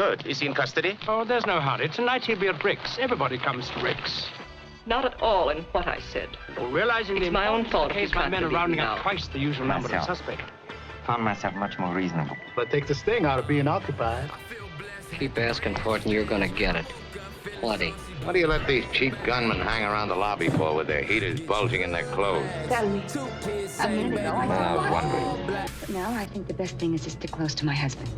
Good. Is he in custody? Oh, there's no hurry. Tonight he'll be at Rick's. Everybody comes to Rick's. Not at all in what I said. Well, realizing it's my own fault. Case my men are rounding up twice the usual number of suspects. Found myself much more reasonable. But take the sting out of being occupied. Keep asking for it and you're gonna get it. Plenty. What do you let these cheap gunmen hang around the lobby for with their heaters bulging in their clothes? Tell me. A minute ago, I was wondering. But now I think the best thing is to stick close to my husband.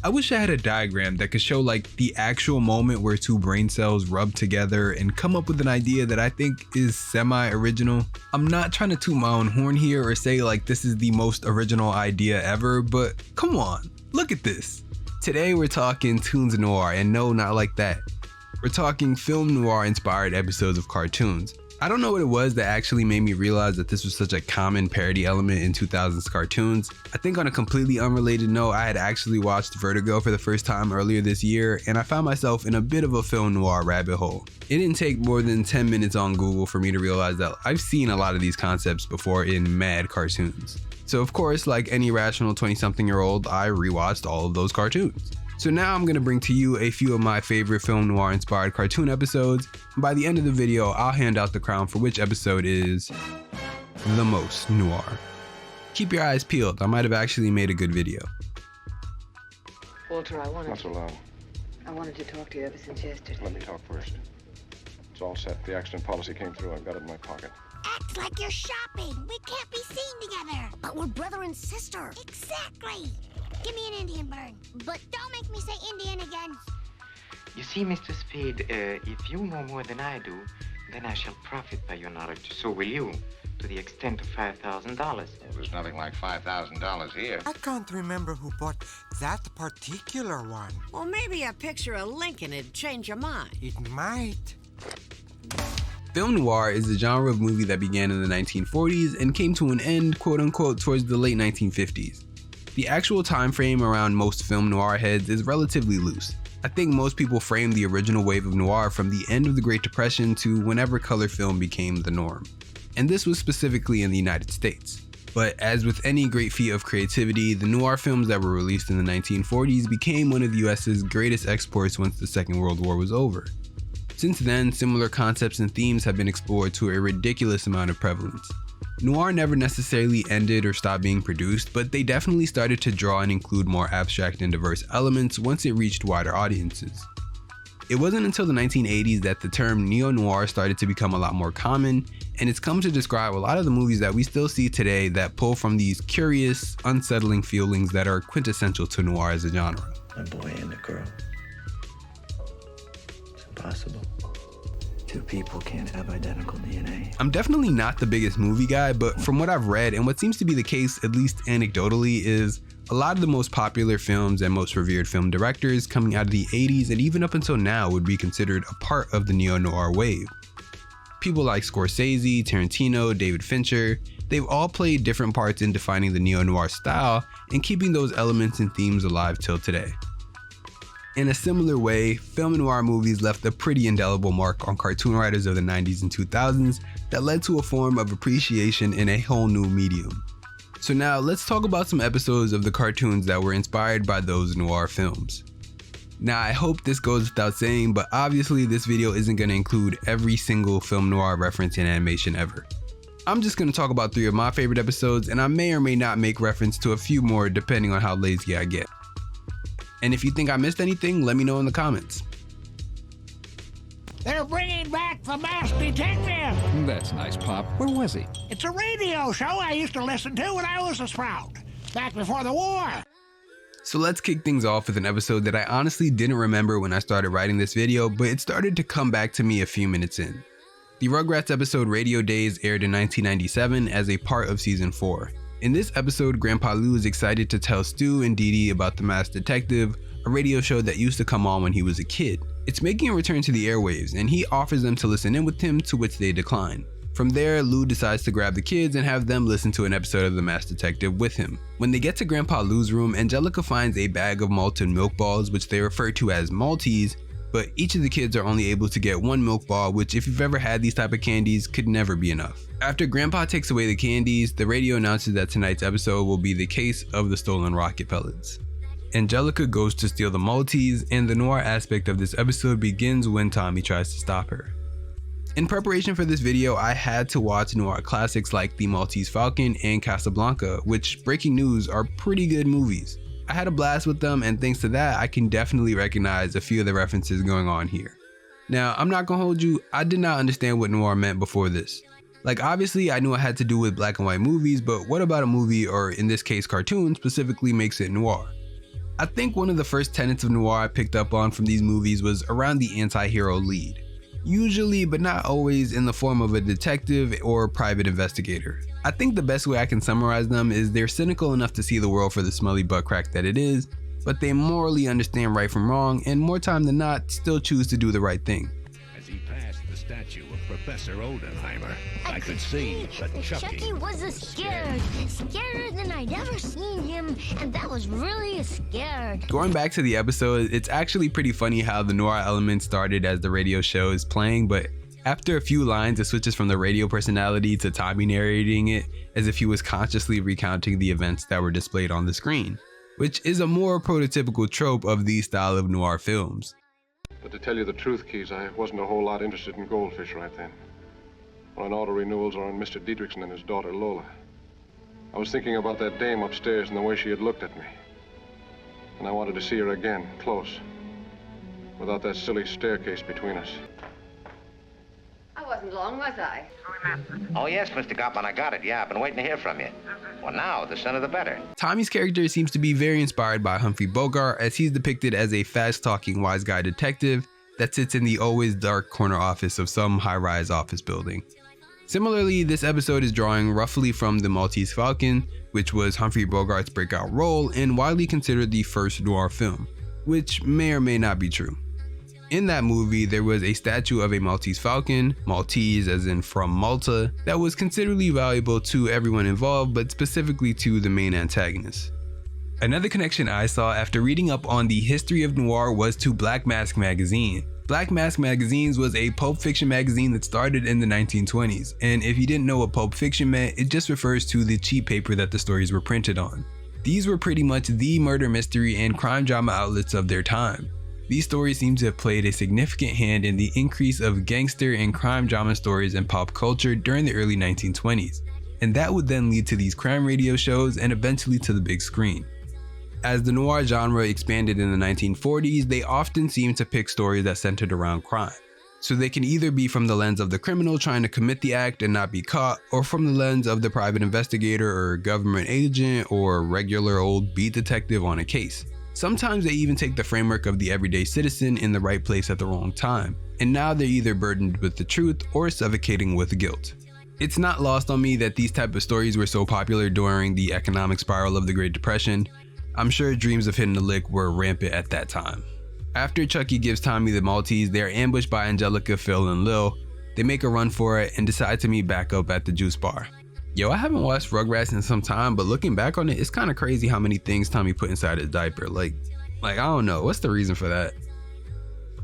I wish I had a diagram that could show like the actual moment where two brain cells rub together and come up with an idea that I think is semi-original. I'm not trying to toot my own horn here or say like this is the most original idea ever, but come on, look at this. Today we're talking Toons Noir, and no, not like that. We're talking film noir inspired episodes of cartoons. I don't know what it was that actually made me realize that this was such a common parody element in 2000s cartoons. I think on a completely unrelated note, I had actually watched Vertigo for the first time earlier this year, and I found myself in a bit of a film noir rabbit hole. It didn't take more than 10 minutes on Google for me to realize that I've seen a lot of these concepts before in mad cartoons. So of course, like any rational 20-something-year-old, I rewatched all of those cartoons. So now I'm going to bring to you a few of my favorite film noir inspired cartoon episodes, and by the end of the video, I'll hand out the crown for which episode is the most noir. Keep your eyes peeled, I might have actually made a good video. Walter, I wanted to to talk to you ever since yesterday. Let me talk first. It's all set. The accident policy came through. I've got it in my pocket. Act like you're shopping. We can't be seen together. But we're brother and sister. Exactly. Give me an Indian burn. But don't make me say Indian again. You see, Mr. Spade, if you know more than I do, then I shall profit by your knowledge. So will you, to the extent of $5,000. Well, there's nothing like $5,000 here. I can't remember who bought that particular one. Well, maybe a picture of Lincoln would change your mind. It might. Film noir is a genre of movie that began in the 1940s and came to an end, quote unquote, towards the late 1950s. The actual time frame around most film noir heads is relatively loose. I think most people frame the original wave of noir from the end of the Great Depression to whenever color film became the norm. And this was specifically in the United States. But as with any great feat of creativity, the noir films that were released in the 1940s became one of the US's greatest exports once the Second World War was over. Since then, similar concepts and themes have been explored to a ridiculous amount of prevalence. Noir never necessarily ended or stopped being produced, but they definitely started to draw and include more abstract and diverse elements once it reached wider audiences. It wasn't until the 1980s that the term neo-noir started to become a lot more common, and it's come to describe a lot of the movies that we still see today that pull from these curious, unsettling feelings that are quintessential to noir as a genre. A boy and a girl. It's impossible. Two people can't have identical DNA. I'm definitely not the biggest movie guy, but from what I've read and what seems to be the case, at least anecdotally, is a lot of the most popular films and most revered film directors coming out of the 80s and even up until now would be considered a part of the neo-noir wave. People like Scorsese, Tarantino, David Fincher, they've all played different parts in defining the neo-noir style and keeping those elements and themes alive till today. In a similar way, film noir movies left a pretty indelible mark on cartoon writers of the 90s and 2000s that led to a form of appreciation in a whole new medium. So now let's talk about some episodes of the cartoons that were inspired by those noir films. Now I hope this goes without saying, but obviously this video isn't going to include every single film noir reference in animation ever. I'm just going to talk about 3 of my favorite episodes, and I may or may not make reference to a few more depending on how lazy I get. And if you think I missed anything, let me know in the comments. They're bringing back the Masked Detective! That's nice, Pop. Where was he? It's a radio show I used to listen to when I was a sprout, back before the war. So let's kick things off with an episode that I honestly didn't remember when I started writing this video, but it started to come back to me a few minutes in. The Rugrats episode Radio Days aired in 1997 as a part of season 4. In this episode, Grandpa Lou is excited to tell Stu and Dee Dee about the Masked Detective, a radio show that used to come on when he was a kid. It's making a return to the airwaves, and he offers them to listen in with him, to which they decline. From there, Lou decides to grab the kids and have them listen to an episode of the Masked Detective with him. When they get to Grandpa Lou's room, Angelica finds a bag of malted milk balls, which they refer to as Maltese, but each of the kids are only able to get one milk ball, which if you've ever had these type of candies could never be enough. After Grandpa takes away the candies, the radio announces that tonight's episode will be the case of the stolen rocket pellets. Angelica goes to steal the Maltese, and the noir aspect of this episode begins when Tommy tries to stop her. In preparation for this video, I had to watch noir classics like The Maltese Falcon and Casablanca, which, breaking news, are pretty good movies. I had a blast with them, and thanks to that, I can definitely recognize a few of the references going on here. Now, I'm not gonna hold you, I did not understand what noir meant before this. Like, obviously I knew it had to do with black and white movies, but what about a movie, or in this case cartoon, specifically makes it noir? I think one of the first tenets of noir I picked up on from these movies was around the anti-hero lead. Usually, but not always, in the form of a detective or private investigator. I think the best way I can summarize them is they're cynical enough to see the world for the smelly butt crack that it is, but they morally understand right from wrong, and more time than not, still choose to do the right thing. As he passed the statue of Professor Odenheimer, I could see that Chucky was scared. Scarier than I'd ever seen him, and that was really scared. Going back to the episode, it's actually pretty funny how the noir element started as the radio show is playing, but after a few lines, it switches from the radio personality to Tommy narrating it as if he was consciously recounting the events that were displayed on the screen, which is a more prototypical trope of these style of noir films. But to tell you the truth, Keys, I wasn't a whole lot interested in goldfish right then. Or on auto renewals or on Mr. Dietrichson and his daughter Lola. I was thinking about that dame upstairs and the way she had looked at me. And I wanted to see her again, close. Without that silly staircase between us. I wasn't long, was I? Oh, yes, Mr. Gottman, I got it. Yeah, I've been waiting to hear from you. Well, now, the sooner the better. Tommy's character seems to be very inspired by Humphrey Bogart, as he's depicted as a fast-talking wise guy detective that sits in the always dark corner office of some high-rise office building. Similarly, this episode is drawing roughly from The Maltese Falcon, which was Humphrey Bogart's breakout role and widely considered the first noir film, which may or may not be true. In that movie, there was a statue of a Maltese falcon, Maltese as in from Malta, that was considerably valuable to everyone involved, but specifically to the main antagonist. Another connection I saw after reading up on the history of noir was to Black Mask magazine. Black Mask magazines was a pulp fiction magazine that started in the 1920s, and if you didn't know what pulp fiction meant, it just refers to the cheap paper that the stories were printed on. These were pretty much the murder mystery and crime drama outlets of their time. These stories seem to have played a significant hand in the increase of gangster and crime drama stories in pop culture during the early 1920s, and that would then lead to these crime radio shows and eventually to the big screen. As the noir genre expanded in the 1940s, they often seemed to pick stories that centered around crime. So they can either be from the lens of the criminal trying to commit the act and not be caught, or from the lens of the private investigator or government agent or regular old beat detective on a case. Sometimes they even take the framework of the everyday citizen in the right place at the wrong time, and now they're either burdened with the truth or suffocating with guilt. It's not lost on me that these type of stories were so popular during the economic spiral of the Great Depression. I'm sure dreams of hitting the lick were rampant at that time. After Chucky gives Tommy the Maltese, they are ambushed by Angelica, Phil, and Lil. They make a run for it and decide to meet back up at the juice bar. Yo, I haven't watched Rugrats in some time, but looking back on it, it's kind of crazy how many things Tommy put inside his diaper. Like I don't know, what's the reason for that?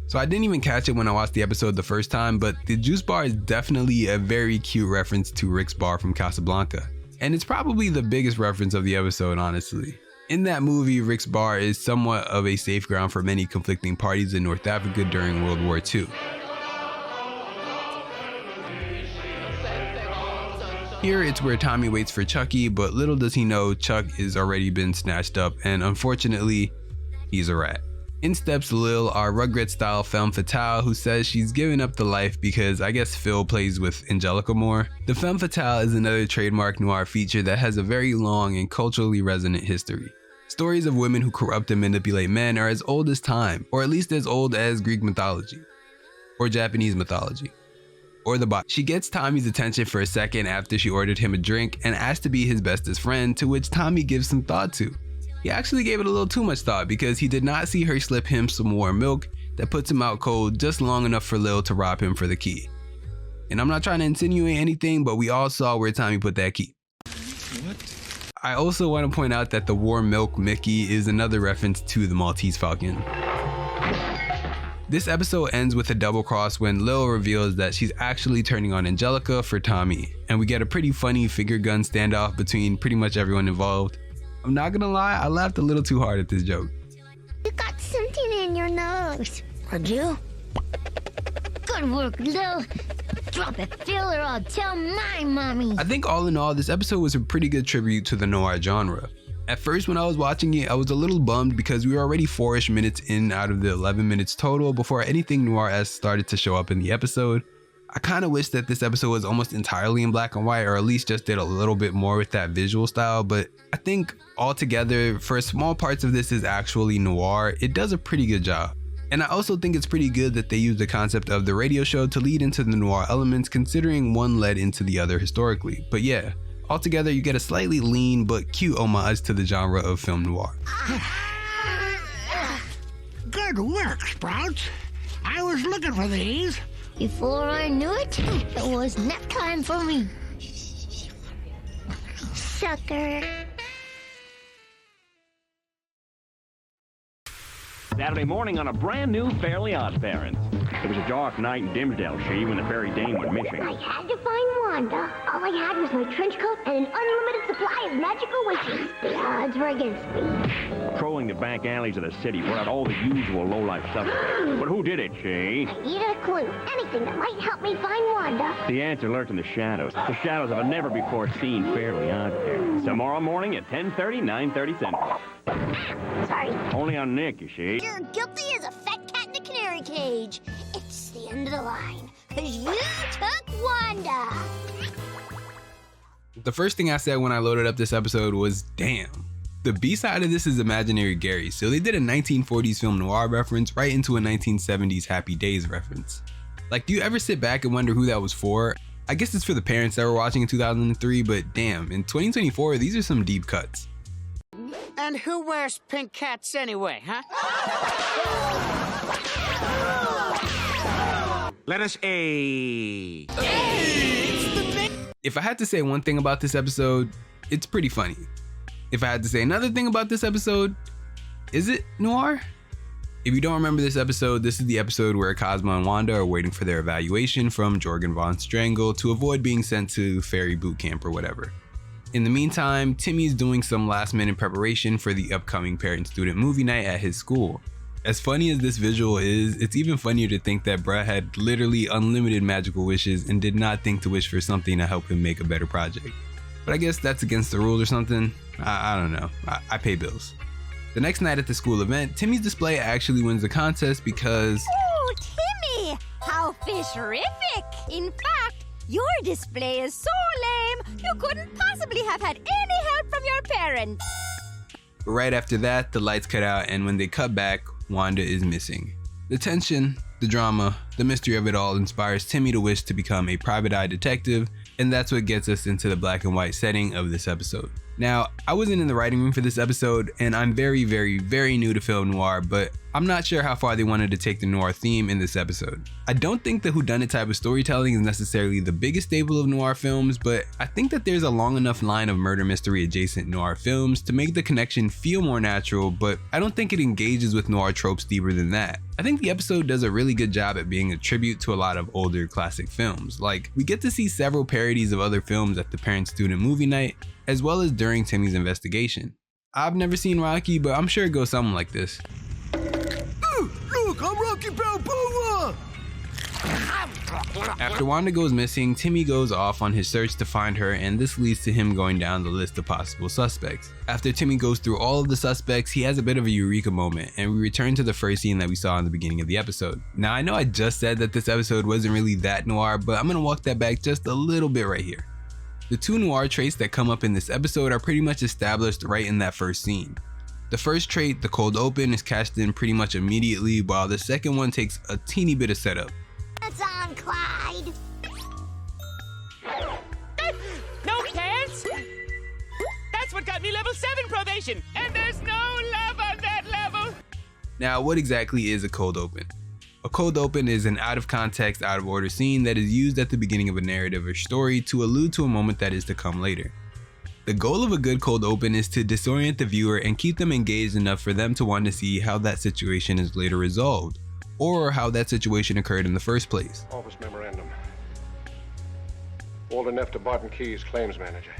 So I didn't even catch it when I watched the episode the first time, but the juice bar is definitely a very cute reference to Rick's bar from Casablanca. And it's probably the biggest reference of the episode, honestly. In that movie, Rick's bar is somewhat of a safe ground for many conflicting parties in North Africa during World War II. Here, it's where Tommy waits for Chucky, but little does he know Chuck has already been snatched up, and unfortunately, he's a rat. In steps Lil, our Rugrats-style femme fatale, who says she's given up the life because I guess Phil plays with Angelica more. The femme fatale is another trademark noir feature that has a very long and culturally resonant history. Stories of women who corrupt and manipulate men are as old as time, or at least as old as Greek mythology, or Japanese mythology, or the Bible. She gets Tommy's attention for a second after she ordered him a drink and asked to be his bestest friend, to which Tommy gives some thought to. He actually gave it a little too much thought because he did not see her slip him some warm milk that puts him out cold just long enough for Lil to rob him for the key. And I'm not trying to insinuate anything, but we all saw where Tommy put that key. What? I also want to point out that the warm milk Mickey is another reference to the Maltese Falcon. This episode ends with a double cross when Lil reveals that she's actually turning on Angelica for Tommy, and we get a pretty funny figure gun standoff between pretty much everyone involved. I'm not gonna lie, I laughed a little too hard at this joke. You got something in your nose. Would you? Good work, Lil. Drop a filler, I'll tell my mommy. I think all in all, this episode was a pretty good tribute to the noir genre. At first when I was watching it, I was a little bummed because we were already 4-ish minutes in out of the 11 minutes total before anything noir-esque started to show up in the episode. I kind of wish that this episode was almost entirely in black and white, or at least just did a little bit more with that visual style, but I think altogether, for small parts of this is actually noir, it does a pretty good job. And I also think it's pretty good that they use the concept of the radio show to lead into the noir elements, considering one led into the other historically. But yeah, altogether you get a slightly lean but cute homage to the genre of film noir. Good work, Sprouts. I was looking for these. Before I knew it, it was nap time for me. Sucker. Saturday morning on a brand new Fairly Odd Parents. It was a dark night in Dimsdale, when the fairy dame went missing. I had to find Wanda. All I had was my trench coat and an unlimited supply of magical wishes. The odds were against me. Trolling the back alleys of the city brought out all the usual low-life suspects. But who did it, She? I needed a clue. Anything that might help me find Wanda. The answer lurked in the shadows. The shadows of a never-before-seen Fairly Odd Parents. Tomorrow morning at 10:30, 9:30 Central. Sorry. Only on Nick, you see. You're guilty as a fat cat in a canary cage. It's the end of the line. 'Cause you took Wanda. The first thing I said when I loaded up this episode was, damn. The B-side of this is Imaginary Gary, so they did a 1940s film noir reference right into a 1970s Happy Days reference. Like, do you ever sit back and wonder who that was for? I guess it's for the parents that were watching in 2003, but damn, in 2024, these are some deep cuts. And who wears pink hats anyway, huh? Let us A. If I had to say one thing about this episode, it's pretty funny. If I had to say another thing about this episode, is it noir? If you don't remember this episode, this is the episode where Cosmo and Wanda are waiting for their evaluation from Jorgen von Strangle to avoid being sent to fairy boot camp or whatever. In the meantime, Timmy's doing some last-minute preparation for the upcoming parent-student movie night at his school. As funny as this visual is, it's even funnier to think that bruh had literally unlimited magical wishes and did not think to wish for something to help him make a better project. But I guess that's against the rules or something. I don't know. I pay bills. The next night at the school event, Timmy's display actually wins the contest because... Oh, Timmy! How fish-rific! In fact, your display is so lame, you couldn't possibly have had any help from your parents. But right after that, the lights cut out, and when they cut back, Wanda is missing. The tension, the drama, the mystery of it all inspires Timmy to wish to become a private eye detective, and that's what gets us into the black and white setting of this episode. Now, I wasn't in the writing room for this episode, and I'm very, very, very new to film noir, but I'm not sure how far they wanted to take the noir theme in this episode. I don't think the whodunit type of storytelling is necessarily the biggest staple of noir films, but I think that there's a long enough line of murder mystery adjacent noir films to make the connection feel more natural, but I don't think it engages with noir tropes deeper than that. I think the episode does a really good job at being a tribute to a lot of older classic films. Like, we get to see several parodies of other films at the parent-student movie night, as well as during Timmy's investigation. I've never seen Rocky, but I'm sure it goes something like this. Look, I'm Rocky Balboa! After Wanda goes missing, Timmy goes off on his search to find her, and this leads to him going down the list of possible suspects. After Timmy goes through all of the suspects, he has a bit of a eureka moment, and we return to the first scene that we saw in the beginning of the episode. Now, I know I just said that this episode wasn't really that noir, but I'm gonna walk that back just a little bit right here. The two noir traits that come up in this episode are pretty much established right in that first scene. The first trait, the cold open, is cashed in pretty much immediately, while the second one takes a teeny bit of setup. That's on, Clyde. No pants? That's what got me level 7 probation, and there's no love on that level. Now, what exactly is a cold open? A cold open is an out of context, out of order scene that is used at the beginning of a narrative or story to allude to a moment that is to come later. The goal of a good cold open is to disorient the viewer and keep them engaged enough for them to want to see how that situation is later resolved, or how that situation occurred in the first place. Office memorandum. Walter Neff to Barton Keyes, claims manager.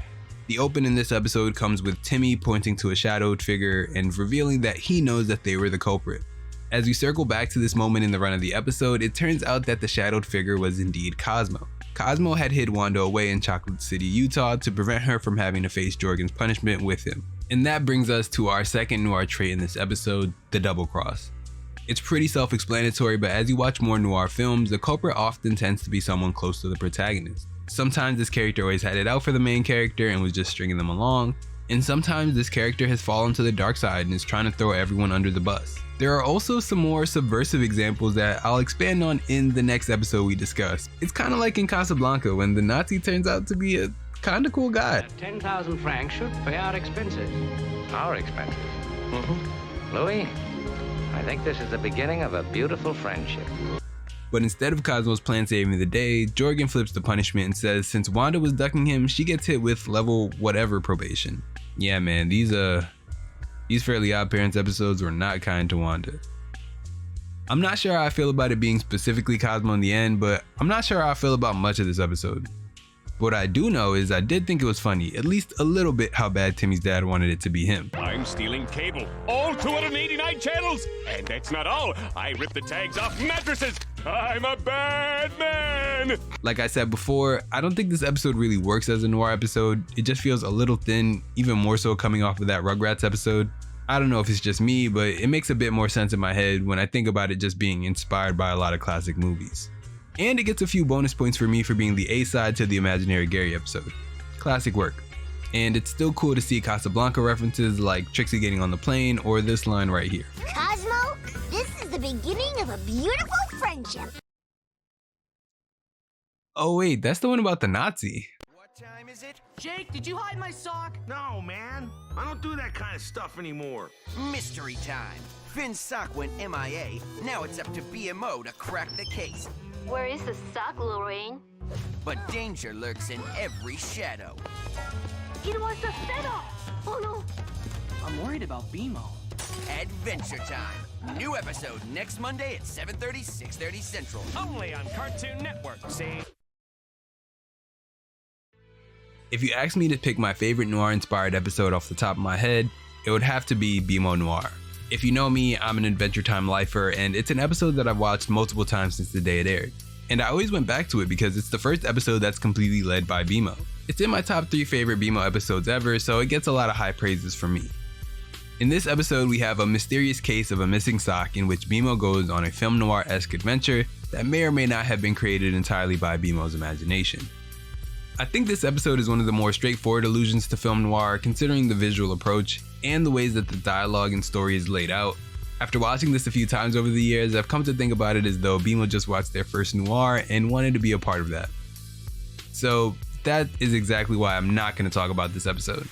The open in this episode comes with Timmy pointing to a shadowed figure and revealing that he knows that they were the culprit. As we circle back to this moment in the run of the episode, it turns out that the shadowed figure was indeed Cosmo. Cosmo had hid Wanda away in Chocolate City, Utah to prevent her from having to face Jorgen's punishment with him. And that brings us to our second noir trait in this episode, the double cross. It's pretty self-explanatory, but as you watch more noir films, the culprit often tends to be someone close to the protagonist. Sometimes this character always had it out for the main character and was just stringing them along, and sometimes this character has fallen to the dark side and is trying to throw everyone under the bus. There are also some more subversive examples that I'll expand on in the next episode we discuss. It's kind of like in Casablanca when the Nazi turns out to be a kind of cool guy. 10,000 francs should pay our expenses. Our expenses? Louis, I think this is the beginning of a beautiful friendship. But instead of Cosmo's plan saving the day, Jorgen flips the punishment and says since Wanda was ducking him, she gets hit with level whatever probation. Yeah man, these Fairly Odd Parents episodes were not kind to Wanda. I'm not sure how I feel about it being specifically Cosmo in the end, but I'm not sure how I feel about much of this episode. What I do know is I did think it was funny, at least a little bit, how bad Timmy's dad wanted it to be him. I'm stealing cable, all 289 channels, and that's not all. I ripped the tags off mattresses. I'm a bad man. Like I said before, I don't think this episode really works as a noir episode. It just feels a little thin, even more so coming off of that Rugrats episode. I don't know if it's just me, but it makes a bit more sense in my head when I think about it just being inspired by a lot of classic movies. And it gets a few bonus points for me for being the A-side to the Imaginary Gary episode. Classic work. And it's still cool to see Casablanca references like Trixie getting on the plane or this line right here. Cosmo, this is the beginning of a beautiful friendship. Oh wait, that's the one about the Nazi. What time is it? Jake, did you hide my sock? No, man. I don't do that kind of stuff anymore. Mystery time. Finn's sock went MIA. Now it's up to BMO to crack the case. Where is the sock, Lorraine? But danger lurks in every shadow. It was the setup. Oh no. I'm worried about BMO. Adventure Time. New episode next Monday at 7:30, 6:30 Central. Only on Cartoon Network, see? If you ask me to pick my favorite noir-inspired episode off the top of my head, it would have to be BMO Noir. If you know me, I'm an Adventure Time lifer, and it's an episode that I've watched multiple times since the day it aired. And I always went back to it because it's the first episode that's completely led by BMO. It's in my top 3 favorite BMO episodes ever, so it gets a lot of high praises from me. In this episode, we have a mysterious case of a missing sock in which BMO goes on a film noir-esque adventure that may or may not have been created entirely by BMO's imagination. I think this episode is one of the more straightforward allusions to film noir considering the visual approach and the ways that the dialogue and story is laid out. After watching this a few times over the years, I've come to think about it as though BMO just watched their first noir and wanted to be a part of that. So that is exactly why I'm not going to talk about this episode.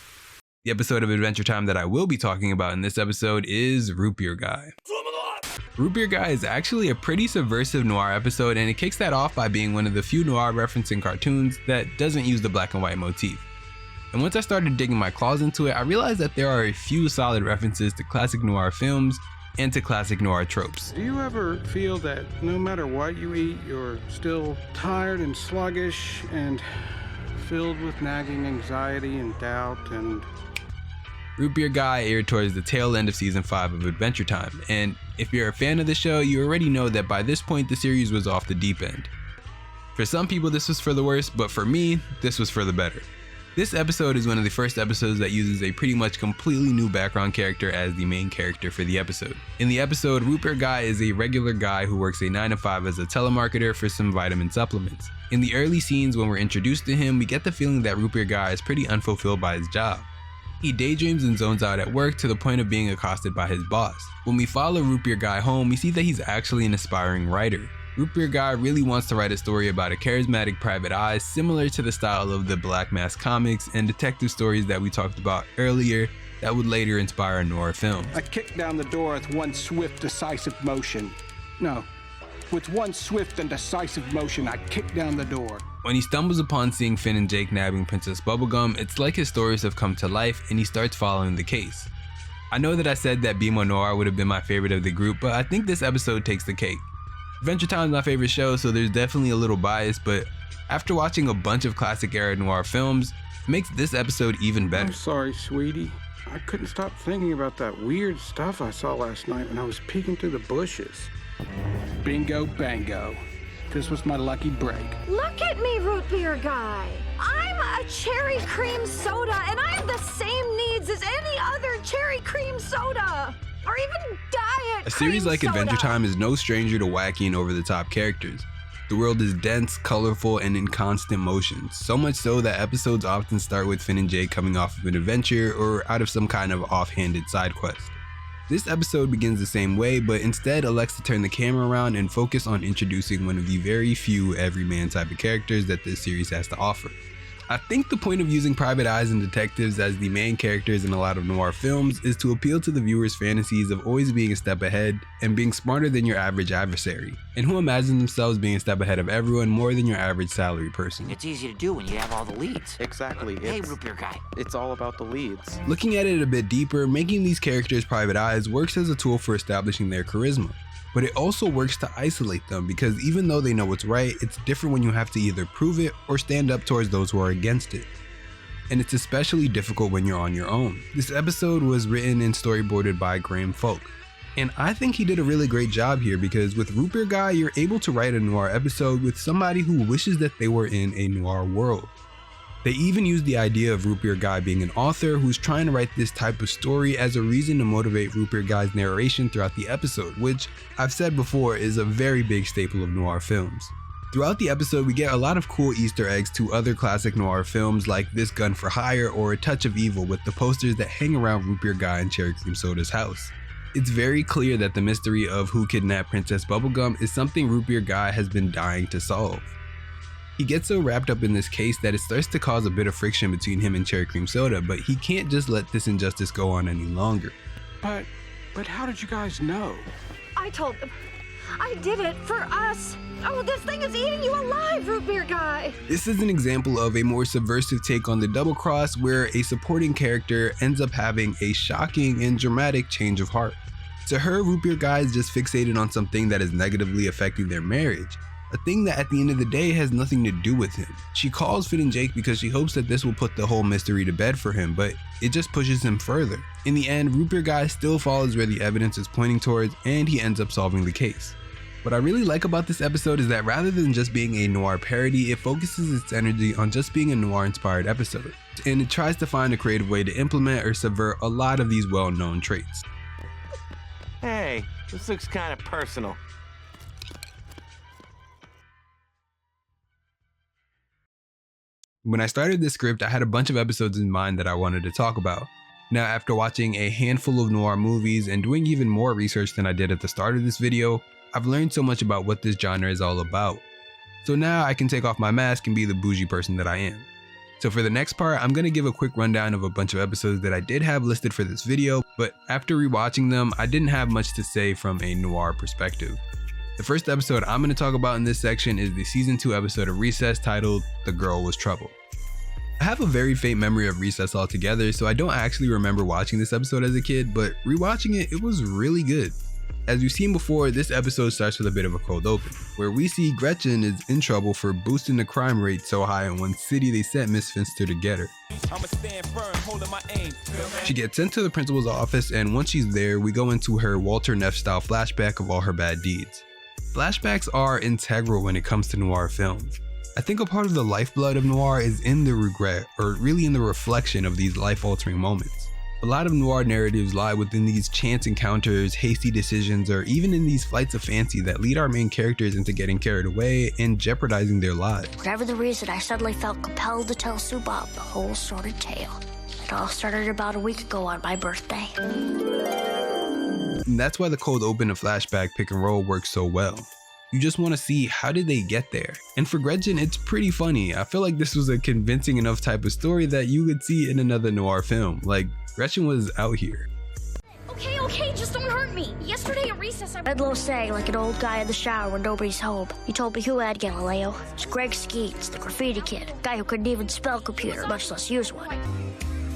The episode of Adventure Time that I will be talking about in this episode is Root Beer Guy. Root Beer Guy is actually a pretty subversive noir episode, and it kicks that off by being one of the few noir referencing cartoons that doesn't use the black and white motif. And once I started digging my claws into it, I realized that there are a few solid references to classic noir films and to classic noir tropes. Do you ever feel that no matter what you eat, you're still tired and sluggish and filled with nagging anxiety and doubt and... Root Beer Guy aired towards the tail end of season 5 of Adventure Time, and if you're a fan of the show, you already know that by this point the series was off the deep end. For some people this was for the worse, but for me, this was for the better. This episode is one of the first episodes that uses a pretty much completely new background character as the main character for the episode. In the episode, Root Beer Guy is a regular guy who works a 9-to-5 as a telemarketer for some vitamin supplements. In the early scenes when we're introduced to him, we get the feeling that Root Beer Guy is pretty unfulfilled by his job. He daydreams and zones out at work to the point of being accosted by his boss. When we follow Root Beer Guy home, we see that he's actually an aspiring writer. Root Beer Guy really wants to write a story about a charismatic private eye similar to the style of the Black Mask comics and detective stories that we talked about earlier that would later inspire noir films. I kicked down the door with one swift, decisive motion. No, with one swift and decisive motion, I kicked down the door. When he stumbles upon seeing Finn and Jake nabbing Princess Bubblegum, it's like his stories have come to life and he starts following the case. I know that I said that BMO Noir would have been my favorite of the group, but I think this episode takes the cake. Adventure Time is my favorite show, so there's definitely a little bias, but after watching a bunch of classic era noir films, it makes this episode even better. I'm sorry, sweetie. I couldn't stop thinking about that weird stuff I saw last night when I was peeking through the bushes. Bingo bango. This was my lucky break. Look at me, root beer guy. I'm a cherry cream soda, and I have the same needs as any other cherry cream soda. Or even diet A series like cream soda. Adventure Time is no stranger to wacky and over-the-top characters. The world is dense, colorful, and in constant motion, so much so that episodes often start with Finn and Jake coming off of an adventure or out of some kind of offhanded side quest. This episode begins the same way, but instead elects to turn the camera around and focus on introducing one of the very few everyman type of characters that this series has to offer. I think the point of using private eyes and detectives as the main characters in a lot of noir films is to appeal to the viewer's fantasies of always being a step ahead and being smarter than your average adversary, and who imagine themselves being a step ahead of everyone more than your average salary person. It's easy to do when you have all the leads. Exactly. Hey, root beer guy. It's all about the leads. Looking at it a bit deeper, making these characters private eyes works as a tool for establishing their charisma. But it also works to isolate them, because even though they know what's right, it's different when you have to either prove it or stand up towards those who are against it. And it's especially difficult when you're on your own. This episode was written and storyboarded by Graham Folk, and I think he did a really great job here, because with Root Beer Guy, you're able to write a noir episode with somebody who wishes that they were in a noir world. They even used the idea of Root Beer Guy being an author who's trying to write this type of story as a reason to motivate Root Beer Guy's narration throughout the episode, which I've said before is a very big staple of noir films. Throughout the episode, we get a lot of cool Easter eggs to other classic noir films like This Gun for Hire or A Touch of Evil, with the posters that hang around Root Beer Guy and Cherry Cream Soda's house. It's very clear that the mystery of who kidnapped Princess Bubblegum is something Root Beer Guy has been dying to solve. He gets so wrapped up in this case that it starts to cause a bit of friction between him and Cherry Cream Soda, but he can't just let this injustice go on any longer. But how did you guys know? I told them. I did it for us. Oh, this thing is eating you alive, root beer guy. This is an example of a more subversive take on the double cross, where a supporting character ends up having a shocking and dramatic change of heart. To her, Root Beer Guy is just fixated on something that is negatively affecting their marriage. A thing that at the end of the day has nothing to do with him. She calls Finn and Jake because she hopes that this will put the whole mystery to bed for him, but it just pushes him further. In the end, Root Beer Guy still follows where the evidence is pointing towards, and he ends up solving the case. What I really like about this episode is that rather than just being a noir parody, it focuses its energy on just being a noir-inspired episode, and it tries to find a creative way to implement or subvert a lot of these well-known traits. Hey, this looks kind of personal. When I started this script, I had a bunch of episodes in mind that I wanted to talk about. Now, after watching a handful of noir movies and doing even more research than I did at the start of this video, I've learned so much about what this genre is all about. So now I can take off my mask and be the bougie person that I am. So for the next part, I'm going to give a quick rundown of a bunch of episodes that I did have listed for this video, but after rewatching them, I didn't have much to say from a noir perspective. The first episode I'm going to talk about in this section is the season 2 episode of Recess titled The Girl Was Trouble. I have a very faint memory of Recess altogether, so I don't actually remember watching this episode as a kid, but rewatching it, it was really good. As you've seen before, this episode starts with a bit of a cold open, where we see Gretchen is in trouble for boosting the crime rate so high in one city they sent Miss Finster to get her. She gets sent to the principal's office, and once she's there, we go into her Walter Neff style flashback of all her bad deeds. Flashbacks are integral when it comes to noir films. I think a part of the lifeblood of noir is in the regret, or really in the reflection of these life-altering moments. A lot of noir narratives lie within these chance encounters, hasty decisions, or even in these flights of fancy that lead our main characters into getting carried away and jeopardizing their lives. Whatever the reason, I suddenly felt compelled to tell Sue Bob the whole sordid tale. It all started about a week ago on my birthday. And that's why the cold open and flashback pick and roll works so well. You just want to see how did they get there. And for Gretchen, it's pretty funny. I feel like this was a convincing enough type of story that you could see in another noir film. Like, Gretchen was out here. Okay, just don't hurt me. Yesterday at recess, I read Low say like an old guy in the shower when nobody's home. He told me who had Galileo. It's Greg Skeets, the graffiti kid. Guy who couldn't even spell computer, much less use one.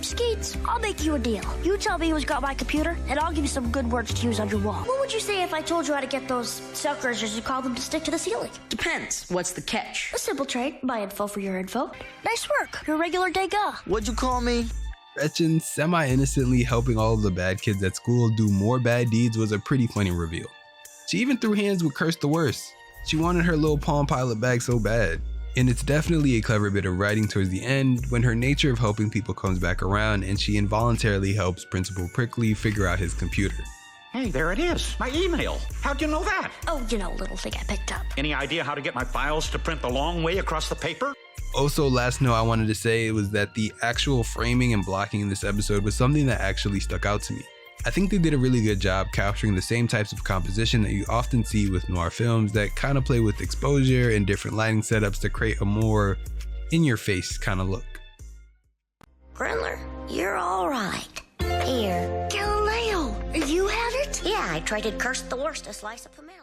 Skeets, I'll make you a deal. You tell me who's got my computer, and I'll give you some good words to use on your wall. What would you say if I told you how to get those suckers, as you call them, to stick to the ceiling? Depends. What's the catch? A simple trade. My info for your info. Nice work. Your regular Degas. What'd you call me? Gretchen semi-innocently helping all of the bad kids at school do more bad deeds was a pretty funny reveal. She even threw hands with Curse the Worst. She wanted her little Palm Pilot bag so bad. And it's definitely a clever bit of writing towards the end when her nature of helping people comes back around and she involuntarily helps Principal Prickly figure out his computer. Hey, there it is. My email. How'd you know that? Oh, you know, little thing I picked up. Any idea how to get my files to print the long way across the paper? Also, last note I wanted to say was that the actual framing and blocking in this episode was something that actually stuck out to me. I think they did a really good job capturing the same types of composition that you often see with noir films that kind of play with exposure and different lighting setups to create a more in-your-face kind of look. Grindler, you're all right. Here. Galileo, you have it? Yeah, I traded Curse the Worst to slice up the mail.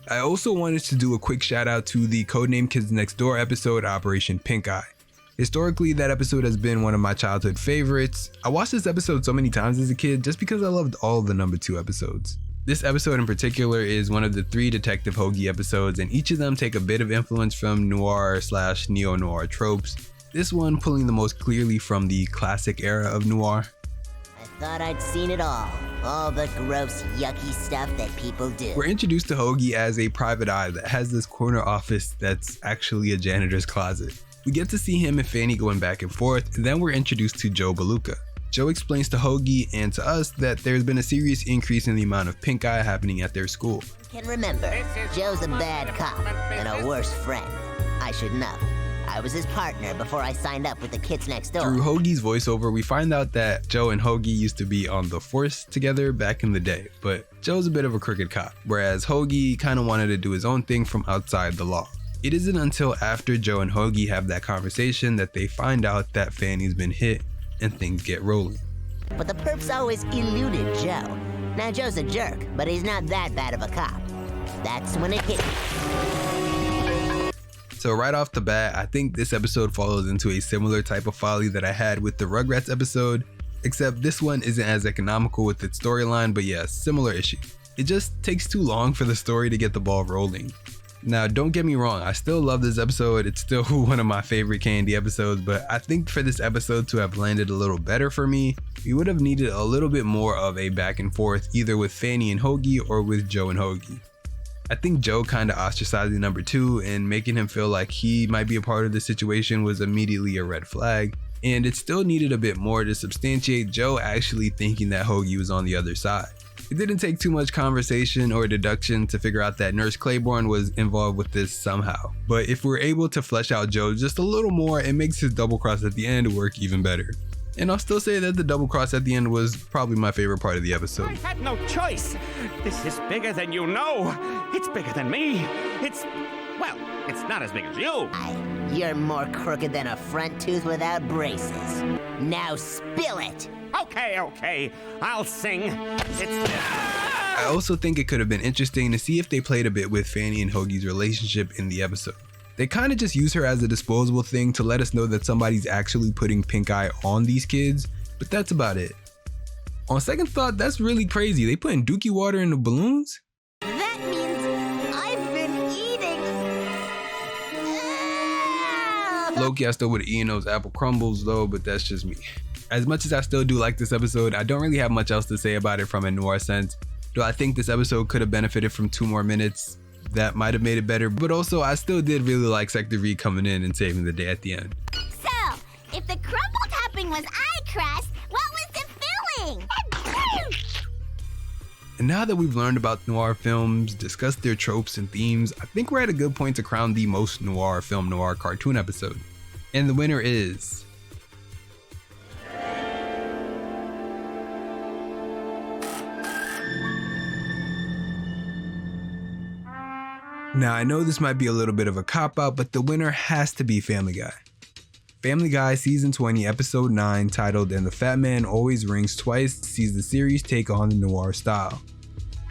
I also wanted to do a quick shout out to the Codename Kids Next Door episode, Operation Pink Eye. Historically, that episode has been one of my childhood favorites. I watched this episode so many times as a kid just because I loved all of the number 2 episodes. This episode in particular is one of the 3 Detective Hoagie episodes, and each of them take a bit of influence from noir/neo-noir tropes, this one pulling the most clearly from the classic era of noir. I thought I'd seen it all the gross, yucky stuff that people do. We're introduced to Hoagie as a private eye that has this corner office that's actually a janitor's closet. We get to see him and Fanny going back and forth, and then we're introduced to Joe Beluga. Joe explains to Hoagie and to us that there's been a serious increase in the amount of pink eye happening at their school. Can remember, Joe's a bad cop and a worse friend. I should know. I was his partner before I signed up with the Kids Next Door. Through Hoagie's voiceover, we find out that Joe and Hoagie used to be on the force together back in the day, but Joe's a bit of a crooked cop, whereas Hoagie kind of wanted to do his own thing from outside the law. It isn't until after Joe and Hoagie have that conversation that they find out that Fanny's been hit and things get rolling. But the perps always eluded Joe. Now Joe's a jerk, but he's not that bad of a cop. That's when it hit me. So right off the bat, I think this episode follows into a similar type of folly that I had with the Rugrats episode, except this one isn't as economical with its storyline, but yeah, similar issue. It just takes too long for the story to get the ball rolling. Now, don't get me wrong, I still love this episode, it's still one of my favorite Candy episodes, but I think for this episode to have landed a little better for me, we would have needed a little bit more of a back and forth, either with Fanny and Hoagie or with Joe and Hoagie. I think Joe kind of ostracizing number 2 and making him feel like he might be a part of the situation was immediately a red flag, and it still needed a bit more to substantiate Joe actually thinking that Hoagie was on the other side. It didn't take too much conversation or deduction to figure out that Nurse Claiborne was involved with this somehow. But if we're able to flesh out Joe just a little more, it makes his double cross at the end work even better. And I'll still say that the double cross at the end was probably my favorite part of the episode. I had no choice. This is bigger than you know. It's bigger than me. It's not as big as you. You're more crooked than a front tooth without braces. Now spill it. Okay. I'll sing. I also think it could have been interesting to see if they played a bit with Fanny and Hoagie's relationship in the episode. They kind of just use her as a disposable thing to let us know that somebody's actually putting pink eye on these kids, but that's about it. On second thought, that's really crazy. They putting dookie water in the balloons? That means I've been eating. Low-key, I still would have eaten those apple crumbles though, but that's just me. As much as I still do like this episode, I don't really have much else to say about it from a noir sense. Though I think this episode could have benefited from 2 more minutes. That might have made it better, but also I still did really like Sector V coming in and saving the day at the end. So, if the crumble topping was eye crust, what was the filling? And now that we've learned about noir films, discussed their tropes and themes, I think we're at a good point to crown the most noir film noir cartoon episode. And the winner is... Now, I know this might be a little bit of a cop-out, but the winner has to be Family Guy. Family Guy Season 20, Episode 9, titled And the Fat Man Always Rings Twice, sees the series take on the noir style.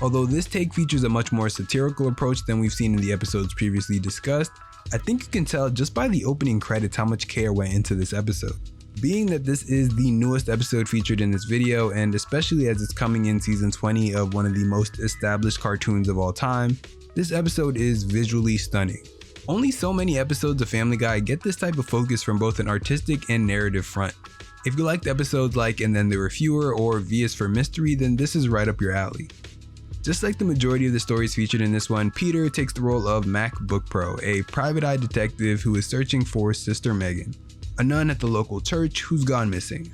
Although this take features a much more satirical approach than we've seen in the episodes previously discussed, I think you can tell just by the opening credits how much care went into this episode. Being that this is the newest episode featured in this video, and especially as it's coming in season 20 of one of the most established cartoons of all time, this episode is visually stunning. Only so many episodes of Family Guy get this type of focus from both an artistic and narrative front. If you liked episodes like And Then There Were Fewer or V is for Mystery, then this is right up your alley. Just like the majority of the stories featured in this one, Peter takes the role of Mac Bookpro, a private eye detective who is searching for Sister Megan, a nun at the local church who's gone missing.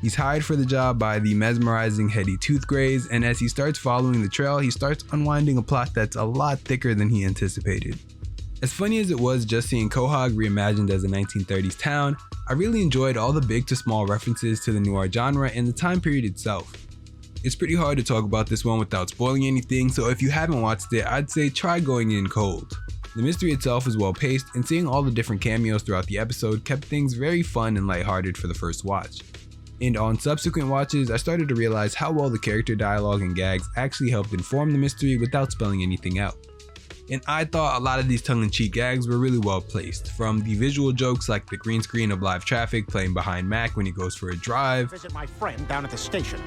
He's hired for the job by the mesmerizing Hetty Toothgrays, and as he starts following the trail, he starts unwinding a plot that's a lot thicker than he anticipated. As funny as it was just seeing Quahog reimagined as a 1930s town, I really enjoyed all the big to small references to the noir genre and the time period itself. It's pretty hard to talk about this one without spoiling anything, so if you haven't watched it, I'd say try going in cold. The mystery itself is well paced, and seeing all the different cameos throughout the episode kept things very fun and lighthearted for the first watch. And on subsequent watches, I started to realize how well the character dialogue and gags actually helped inform the mystery without spelling anything out. And I thought a lot of these tongue-in-cheek gags were really well placed, from the visual jokes like the green screen of live traffic playing behind Mac when he goes for a drive, Visit my friend down at the station.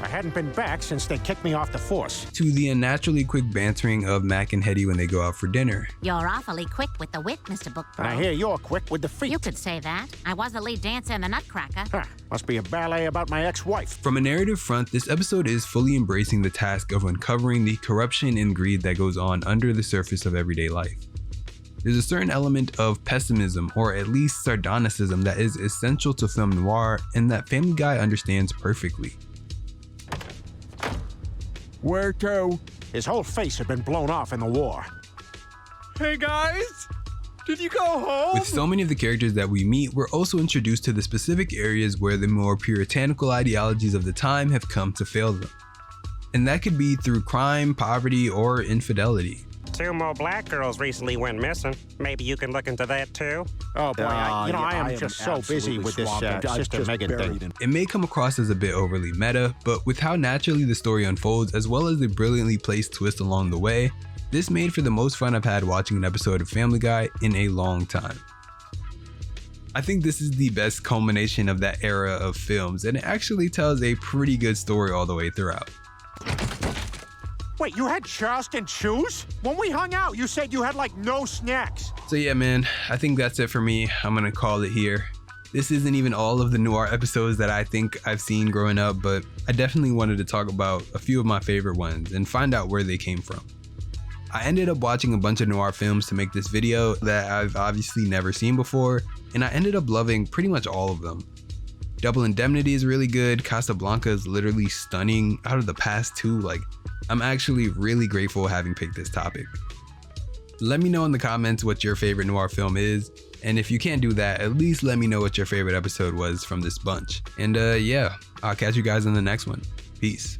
I hadn't been back since they kicked me off the force. to the unnaturally quick bantering of Mac and Hetty when they go out for dinner. You're awfully quick with the wit, Mr. Bookpro. And I hear you're quick with the feet. You could say that. I was the lead dancer in the Nutcracker. Huh, must be a ballet about my ex-wife. From a narrative front, this episode is fully embracing the task of uncovering the corruption and greed that goes on under the surface of everyday life. There's a certain element of pessimism, or at least sardonicism, that is essential to film noir and that Family Guy understands perfectly. Where to? His whole face had been blown off in the war. Hey guys, did you go home? With so many of the characters that we meet, we're also introduced to the specific areas where the more puritanical ideologies of the time have come to fail them. And that could be through crime, poverty, or infidelity. 2 more black girls recently went missing. Maybe you can look into that too? Oh boy, I am just so busy with this Sister Megan thing. It may come across as a bit overly meta, but with how naturally the story unfolds as well as the brilliantly placed twist along the way, this made for the most fun I've had watching an episode of Family Guy in a long time. I think this is the best culmination of that era of films, and it actually tells a pretty good story all the way throughout. Wait, you had Charleston chews? When we hung out, you said you had like no snacks. So yeah, man, I think that's it for me. I'm gonna call it here. This isn't even all of the noir episodes that I think I've seen growing up, but I definitely wanted to talk about a few of my favorite ones and find out where they came from. I ended up watching a bunch of noir films to make this video that I've obviously never seen before, and I ended up loving pretty much all of them. Double Indemnity is really good, Casablanca is literally stunning, Out of the Past too, like, I'm actually really grateful having picked this topic. Let me know in the comments what your favorite noir film is, and if you can't do that, at least let me know what your favorite episode was from this bunch. And yeah, I'll catch you guys in the next one. Peace.